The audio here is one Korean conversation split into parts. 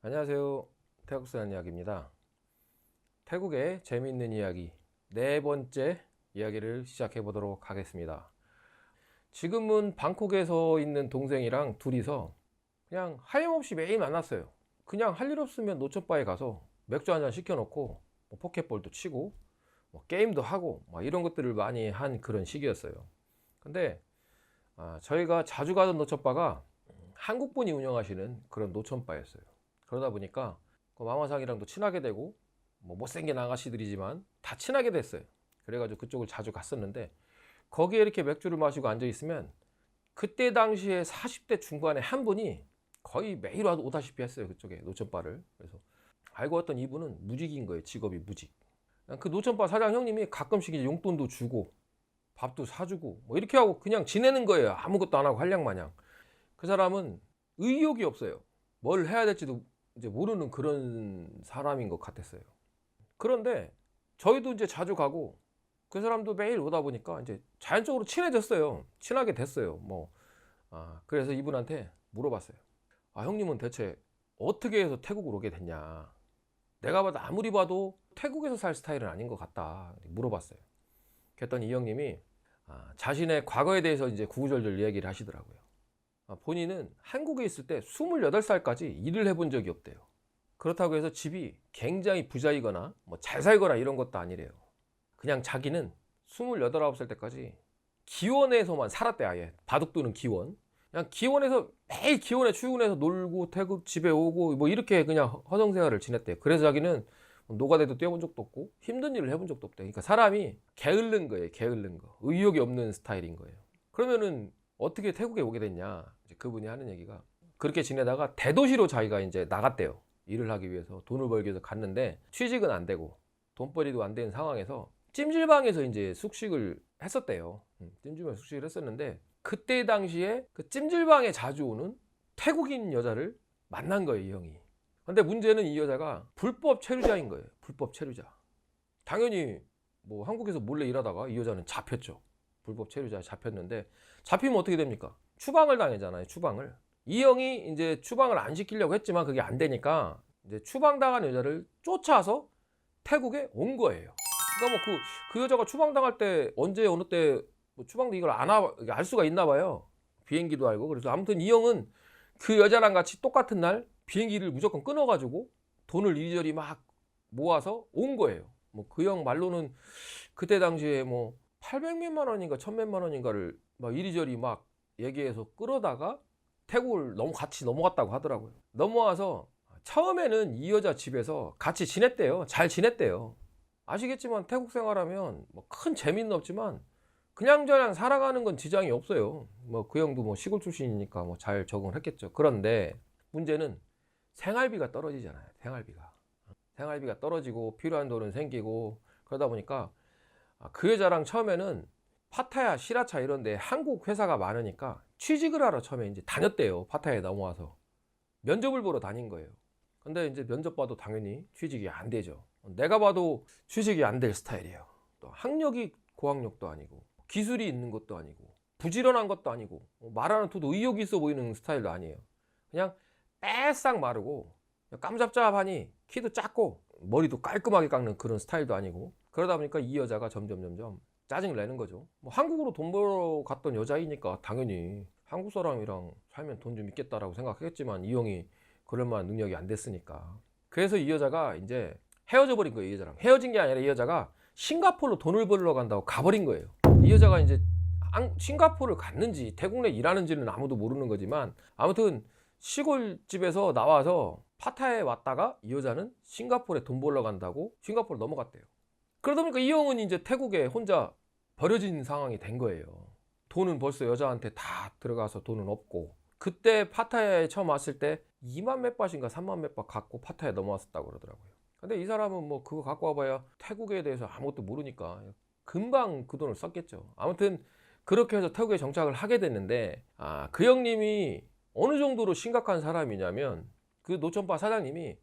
안녕하세요. 태국 사는 이야기입니다. 태국의 재미있는 이야기 네 번째 이야기를 시작해 보도록 하겠습니다. 지금은 방콕에서 있는 동생이랑 둘이서 그냥 하염없이 매일 만났어요. 그냥 할 일 없으면 노천바에 가서 맥주 한잔 시켜놓고 포켓볼도 치고 게임도 하고 이런 것들을 많이 한 그런 시기였어요. 근데 저희가 자주 가던 노천바가 한국분이 운영하시는 그런 노천바였어요. 그러다 보니까 그 마마상이랑도 친하게 되고 못생긴 아가씨들이지만 다 친하게 됐어요. 그래가지고 그쪽을 자주 갔었는데 거기에 이렇게 맥주를 마시고 앉아 있으면 그때 당시에 40대 중반에 한 분이 거의 매일 오다시피 했어요. 그쪽에 노천바를. 그래서 알고 봤던 이분은 무직인 거예요. 직업이 무직. 그 노천바 사장 형님이 가끔씩 이제 용돈도 주고 밥도 사주고 이렇게 하고 그냥 지내는 거예요. 아무것도 안 하고 한량마냥. 그 사람은 의욕이 없어요. 뭘 해야 될지도 이제 모르는 그런 사람인 것 같았어요. 그런데 저희도 이제 자주 가고 그 사람도 매일 오다 보니까 이제 자연적으로 친해졌어요. 친하게 됐어요. 그래서 이분한테 물어봤어요. 형님은 대체 어떻게 해서 태국으로 오게 됐냐? 내가 봐도 아무리 봐도 태국에서 살 스타일은 아닌 것 같다. 물어봤어요. 그랬더니 이 형님이 자신의 과거에 대해서 이제 구구절절 이야기를 하시더라고요. 본인은 한국에 있을 때 28살까지 일을 해본 적이 없대요. 그렇다고 해서 집이 굉장히 부자이거나 잘 살거나 이런 것도 아니래요. 그냥 자기는 28, 9살 때까지 기원에서만 살았대. 아예 바둑 두는 기원. 그냥 기원에서 매일 기원에 출근해서 놀고 태국 집에 오고 이렇게 그냥 허송생활을 지냈대요. 그래서 자기는 노가다도 뛰어본 적도 없고 힘든 일을 해본 적도 없대요. 그러니까 사람이 게을른 거예요. 게을른 거. 의욕이 없는 스타일인 거예요. 그러면은 어떻게 태국에 오게 됐냐? 이제 그분이 하는 얘기가 그렇게 지내다가 대도시로 자기가 이제 나갔대요. 일을 하기 위해서 돈을 벌기 위해서 갔는데 취직은 안 되고 돈벌이도 안 되는 상황에서 찜질방에서 이제 숙식을 했었대요. 찜질방에서 숙식을 했었는데 그때 당시에 그 찜질방에 자주 오는 태국인 여자를 만난 거예요, 이 형이. 근데 문제는 이 여자가 불법 체류자인 거예요. 불법 체류자. 당연히 한국에서 몰래 일하다가 이 여자는 잡혔죠. 불법 체류자에 잡혔는데 잡히면 어떻게 됩니까? 추방을 당하잖아요. 추방을. 이 형이 이제 추방을 안 시키려고 했지만 그게 안 되니까 이제 추방당한 여자를 쫓아서 태국에 온 거예요. 그러니까 그 여자가 추방당할 때 언제 어느 때 추방도 이걸 알 수가 있나 봐요. 비행기도 알고. 그래서 아무튼 이 형은 그 여자랑 같이 똑같은 날 비행기를 무조건 끊어가지고 돈을 이리저리 막 모아서 온 거예요. 그 형 말로는 그때 당시에 800몇만 원인가 1000몇만 원인가를 막 이리저리 막 얘기해서 끌어다가 태국을 같이 넘어갔다고 하더라고요. 넘어와서 처음에는 이 여자 집에서 같이 지냈대요. 잘 지냈대요. 아시겠지만 태국 생활하면 큰 재미는 없지만 그냥저냥 살아가는 건 지장이 없어요. 그 형도 시골 출신이니까 잘 적응을 했겠죠. 그런데 문제는 생활비가 떨어지잖아요. 생활비가 떨어지고 필요한 돈은 생기고 그러다 보니까 그 여자랑 처음에는 파타야, 시라차 이런데 한국 회사가 많으니까 취직을 하러 처음에 이제 다녔대요. 파타야에 넘어와서 면접을 보러 다닌 거예요. 근데 이제 면접 봐도 당연히 취직이 안 되죠. 내가 봐도 취직이 안 될 스타일이에요. 또 학력이 고학력도 아니고 기술이 있는 것도 아니고 부지런한 것도 아니고 말하는 투도 의욕이 있어 보이는 스타일도 아니에요. 그냥 빼싹 마르고 깜잡잡하니 키도 작고 머리도 깔끔하게 깎는 그런 스타일도 아니고 그러다 보니까 이 여자가 점점 짜증을 내는 거죠. 한국으로 돈 벌어 갔던 여자이니까 당연히 한국 사람이랑 살면 돈 좀 있겠다라고 생각했지만 이 형이 그럴 만한 능력이 안 됐으니까. 그래서 이 여자가 이제 헤어져 버린 거예요. 이 여자랑 헤어진 게 아니라 이 여자가 싱가포르로 돈을 벌러 간다고 가버린 거예요. 이 여자가 이제 싱가포르를 갔는지 태국 내 일하는지는 아무도 모르는 거지만 아무튼 시골집에서 나와서 파타야에 왔다가 이 여자는 싱가포르에 돈 벌러 간다고 싱가포르 넘어갔대요. 그러다 보니까 이 형은 이제 태국에 혼자 버려진 상황이 된 거예요. 돈은 벌써 여자한테 다 들어가서 돈은 없고 그때 파타야에 처음 왔을 때 2만 몇 바트인가 3만 몇 바트 갖고 파타야에 넘어왔었다고 그러더라고요. 근데 이 사람은 그거 갖고 와봐야 태국에 대해서 아무것도 모르니까 금방 그 돈을 썼겠죠. 아무튼 그렇게 해서 태국에 정착을 하게 됐는데 그 형님이 어느 정도로 심각한 사람이냐면 그 노천바 사장님이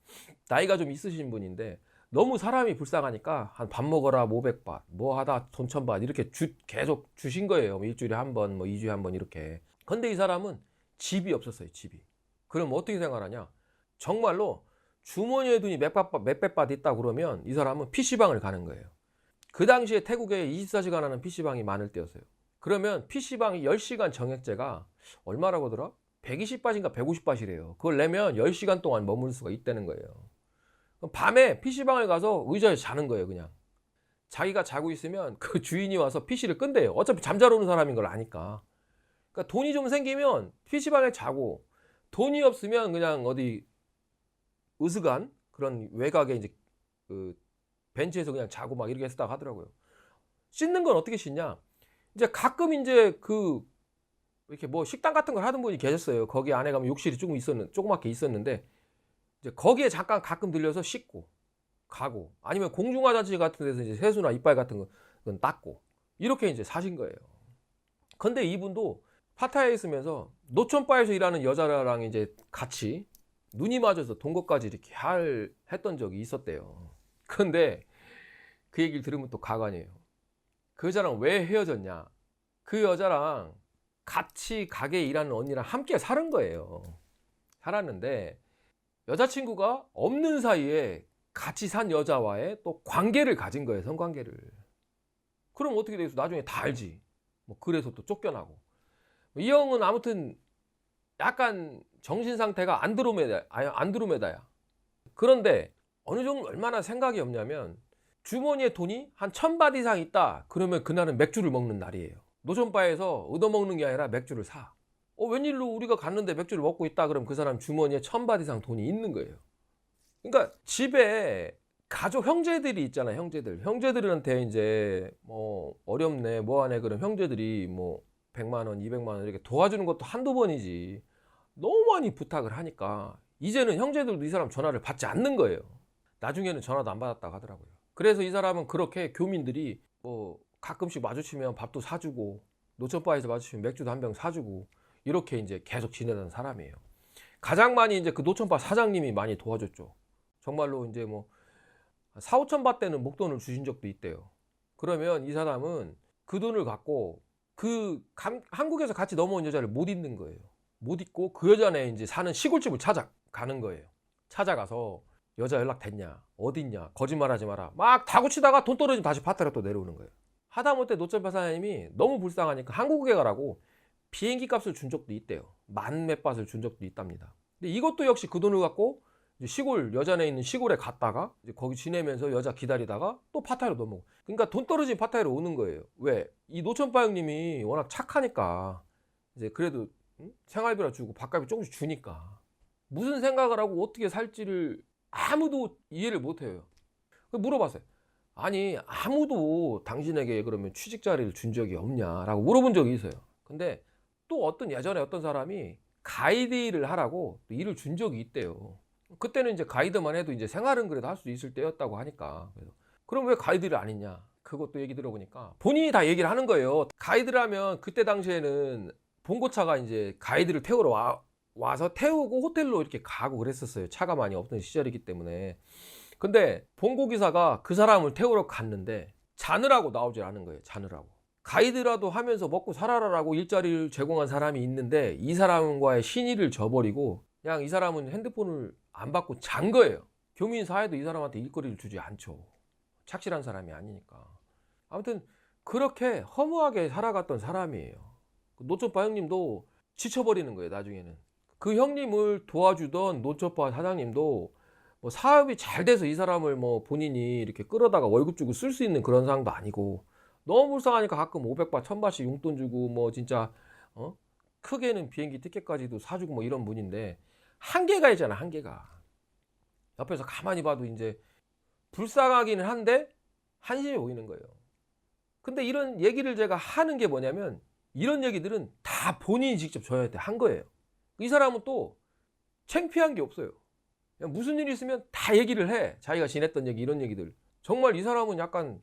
나이가 좀 있으신 분인데 너무 사람이 불쌍하니까 한 밥 먹어라 500바트 하다 돈 1000바트 이렇게 계속 주신 거예요. 일주일에 한 번, 2주에 한 번 이렇게. 근데 이 사람은 집이 없었어요. 집이. 그럼 어떻게 생활하냐? 정말로 주머니에 돈이 몇백 바트 있다 그러면 이 사람은 PC방을 가는 거예요. 그 당시에 태국에 24시간 하는 PC방이 많을 때였어요. 그러면 PC방이 10시간 정액제가 얼마라고 하더라? 120바트인가 150바트래요. 그걸 내면 10시간 동안 머물 수가 있다는 거예요. 그럼 밤에 PC방을 가서 의자에 자는 거예요, 그냥. 자기가 자고 있으면 그 주인이 와서 PC를 끈대요. 어차피 잠자러 오는 사람인 걸 아니까. 그러니까 돈이 좀 생기면 PC방에 자고, 돈이 없으면 그냥 어디 으슥한 그런 외곽에 이제 그 벤치에서 그냥 자고 막 이렇게 했다고 하더라고요. 씻는 건 어떻게 씻냐? 이제 가끔 이제 그 이렇게 뭐 식당 같은 걸 하던 분이 계셨어요. 거기 안에 가면 욕실이 조그맣게 있었는데 이제 거기에 잠깐 가끔 들려서 씻고 가고, 아니면 공중화장실 같은 데서 이제 세수나 이빨 같은 건 닦고, 이렇게 이제 사신 거예요. 근데 이분도 파타야에 있으면서 노천바에서 일하는 여자랑 이제 같이 눈이 맞아서 동거까지 이렇게 했던 적이 있었대요. 근데 그 얘기를 들으면 또 가관이에요. 그 여자랑 왜 헤어졌냐? 그 여자랑 같이 가게에 일하는 언니랑 함께 살은 거예요. 살았는데 여자친구가 없는 사이에 같이 산 여자와의 또 관계를 가진 거예요. 성관계를. 그럼 어떻게 되겠어? 나중에 다 알지. 뭐 그래서 또 쫓겨나고. 이 형은 아무튼 약간 정신 상태가 안드로메다야. 그런데 어느 정도 얼마나 생각이 없냐면, 주머니에 돈이 한 1000바트 이상 있다 그러면 그날은 맥주를 먹는 날이에요. 노천바에서 얻어먹는 게 아니라 맥주를 사. 웬일로 우리가 갔는데 맥주를 먹고 있다 그러면 그 사람 주머니에 1000바트 이상 돈이 있는 거예요. 그러니까 집에 가족 형제들이 있잖아요. 형제들한테 이제 뭐 어렵네 뭐하네 그럼 형제들이 뭐 100만 원 200만 원 이렇게 도와주는 것도 한두 번이지 너무 많이 부탁을 하니까 이제는 형제들도 이 사람 전화를 받지 않는 거예요. 나중에는 전화도 안 받았다고 하더라고요. 그래서 이 사람은 그렇게 교민들이 뭐 가끔씩 마주치면 밥도 사주고, 노천바에서 마주치면 맥주도 한 병 사주고, 이렇게 이제 계속 지내던 사람이에요. 가장 많이 이제 그 노천바 사장님이 많이 도와줬죠. 정말로 이제 뭐 4, 5천 바트는 목돈을 주신 적도 있대요. 그러면 이 사람은 그 돈을 갖고 한국에서 같이 넘어온 여자를 못 잊는 거예요. 못 잊고 그 여자네 이제 사는 시골집을 찾아가는 거예요. 찾아가서 여자 연락 됐냐? 어딨냐? 거짓말하지 마라. 막 다구치다가 돈 떨어지면 다시 파타야로 또 내려오는 거예요. 하다못해 노천바 사장님이 너무 불쌍하니까 한국에 가라고 비행기 값을 준 적도 있대요. 만 몇 바트를 준 적도 있답니다. 근데 이것도 역시 그 돈을 갖고 시골 여자네 있는 시골에 갔다가 이제 거기 지내면서 여자 기다리다가 또 파타야로 넘어오고. 그러니까 돈 떨어진 파타야로 오는 거예요. 왜? 이 노천바 형님이 워낙 착하니까 이제 그래도 생활비라 주고 밥값이 조금씩 주니까 무슨 생각을 하고 어떻게 살지를 아무도 이해를 못해요. 물어봤어요. 아니 아무도 당신에게 그러면 취직 자리를 준 적이 없냐라고 물어본 적이 있어요. 근데 또 예전에 어떤 사람이 가이드 일을 하라고 또 일을 준 적이 있대요. 그때는 이제 가이드만 해도 이제 생활은 그래도 할 수 있을 때였다고 하니까. 그래서 그럼 왜 가이드를 안 했냐? 그것도 얘기 들어보니까 본인이 다 얘기를 하는 거예요. 가이드라면 그때 당시에는 봉고차가 이제 가이드를 태우러 와서 태우고 호텔로 이렇게 가고 그랬었어요. 차가 많이 없던 시절이기 때문에. 근데 봉고기사가 그 사람을 태우러 갔는데 자느라고 나오질 않은 거예요. 자느라고. 가이드라도 하면서 먹고 살아라라고 일자리를 제공한 사람이 있는데 이 사람과의 신의를 저버리고 그냥 이 사람은 핸드폰을 안 받고 잔 거예요. 교민 사회도 이 사람한테 일거리를 주지 않죠. 착실한 사람이 아니니까. 아무튼 그렇게 허무하게 살아갔던 사람이에요. 노천바 형님도 지쳐버리는 거예요. 나중에는 그 형님을 도와주던 노천바 사장님도 뭐 사업이 잘 돼서 이 사람을 뭐 본인이 이렇게 끌어다가 월급 주고 쓸 수 있는 그런 상황도 아니고 너무 불쌍하니까 가끔 500바트 1000바트씩 용돈 주고 뭐 진짜 크게는 비행기 티켓까지도 사주고 뭐 이런 분인데 한계가 있잖아. 한계가. 옆에서 가만히 봐도 이제 불쌍하기는 한데 한심해 보이는 거예요. 근데 이런 얘기를 제가 하는 게 뭐냐면 이런 얘기들은 다 본인이 직접 저한테 한 거예요. 이 사람은 또 창피한 게 없어요. 그냥 무슨 일이 있으면 다 얘기를 해. 자기가 지냈던 얘기 이런 얘기들. 정말 이 사람은 약간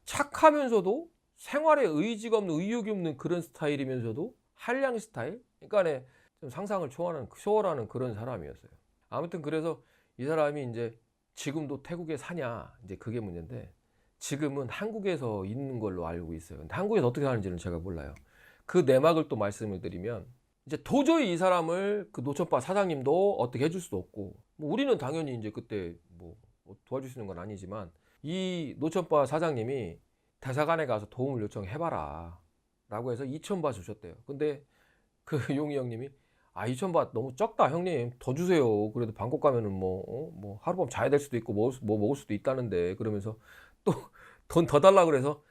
착하면서도 생활에 의지가 없는 의욕이 없는 그런 스타일이면서도 한량 스타일? 그러니까 좀 상상을 초월하는 그런 사람이었어요. 아무튼 그래서 이 사람이 이제 지금도 태국에 사냐 이제 그게 문제인데 지금은 한국에서 있는 걸로 알고 있어요. 근데 한국에서 어떻게 사는지는 제가 몰라요. 그 내막을 또 말씀을 드리면 이제 도저히 이 사람을 그 노천바 사장님도 어떻게 해줄 수도 없고, 뭐 우리는 당연히 이제 그때 뭐 도와줄 수 있는 건 아니지만, 이 노천바 사장님이 대사관에 가서 도움을 요청해봐라 라고 해서 2,000바 주셨대요. 근데 그 용희 형님이 2,000바 너무 적다 형님, 더 주세요. 그래도 방콕 가면은 뭐 하룻밤 자야 될 수도 있고 뭐 먹을 수도 있다는데, 그러면서 또 돈 더 달라 그래서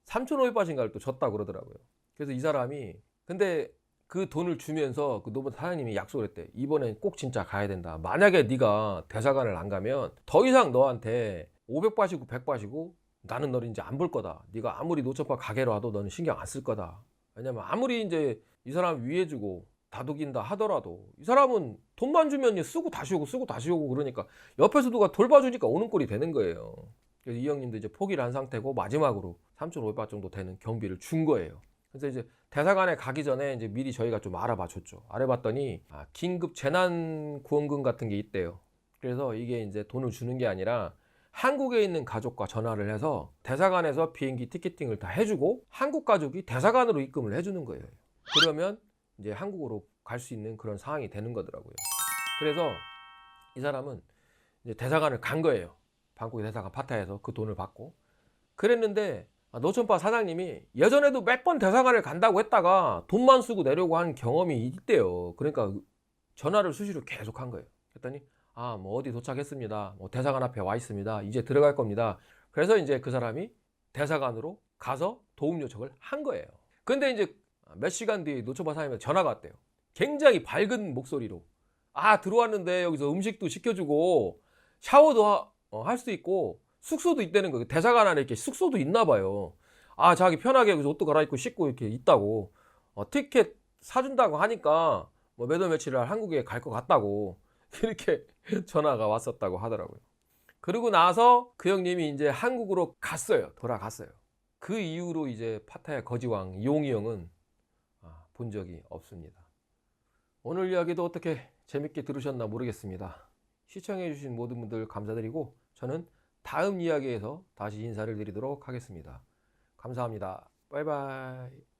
3,500바트인가를 또 줬다 그러더라고요. 그래서 이 사람이, 근데 그 돈을 주면서 그 노번 사장님이 약속을 했대. 이번엔 꼭 진짜 가야 된다. 만약에 네가 대사관을 안 가면 더 이상 너한테 500바트이고 100바트이고 나는 너를 이제 안 볼 거다. 네가 아무리 노천파 가게로 와도 너는 신경 안 쓸 거다. 왜냐면 아무리 이제 이 사람 위해주고 다독인다 하더라도 이 사람은 돈만 주면 쓰고 다시 오고 쓰고 다시 오고, 그러니까 옆에서 누가 돌봐주니까 오는 꼴이 되는 거예요. 그래서 이 형님도 이제 포기를 한 상태고 마지막으로 3,500바트 정도 되는 경비를 준 거예요. 그래서 이제 대사관에 가기 전에 이제 미리 저희가 좀 알아봐 줬죠. 알아봤더니 긴급 재난 구원금 같은 게 있대요. 그래서 이게 이제 돈을 주는 게 아니라 한국에 있는 가족과 전화를 해서 대사관에서 비행기 티켓팅을 다 해주고 한국 가족이 대사관으로 입금을 해주는 거예요. 그러면 이제 한국으로 갈 수 있는 그런 상황이 되는 거더라고요. 그래서 이 사람은 이제 대사관을 간 거예요. 방콕 대사관 파타야에서 그 돈을 받고. 그랬는데 노천바 사장님이 예전에도 몇 번 대사관을 간다고 했다가 돈만 쓰고 내려고 한 경험이 있대요. 그러니까 전화를 수시로 계속 한 거예요. 그랬더니 뭐 어디 도착했습니다. 뭐 대사관 앞에 와 있습니다. 이제 들어갈 겁니다. 그래서 이제 그 사람이 대사관으로 가서 도움 요청을 한 거예요. 근데 이제 몇 시간 뒤에 노천바 사장님한테 전화가 왔대요. 굉장히 밝은 목소리로 들어왔는데 여기서 음식도 시켜주고 샤워도 할 수 있고 숙소도 있다는 거예요. 대사관 안에 이렇게 숙소도 있나 봐요. 자기 편하게 여기서 옷도 갈아입고 씻고 이렇게 있다고. 티켓 사준다고 하니까 뭐 몇 월 며칠 날 한국에 갈 것 같다고 이렇게 전화가 왔었다고 하더라고요. 그러고 나서 그 형님이 이제 한국으로 갔어요. 돌아갔어요. 그 이후로 이제 파타야 거지왕 용희 형은 본 적이 없습니다. 오늘 이야기도 어떻게 재밌게 들으셨나 모르겠습니다. 시청해주신 모든 분들 감사드리고 저는 다음 이야기에서 다시 인사를 드리도록 하겠습니다. 감사합니다. 바이바이.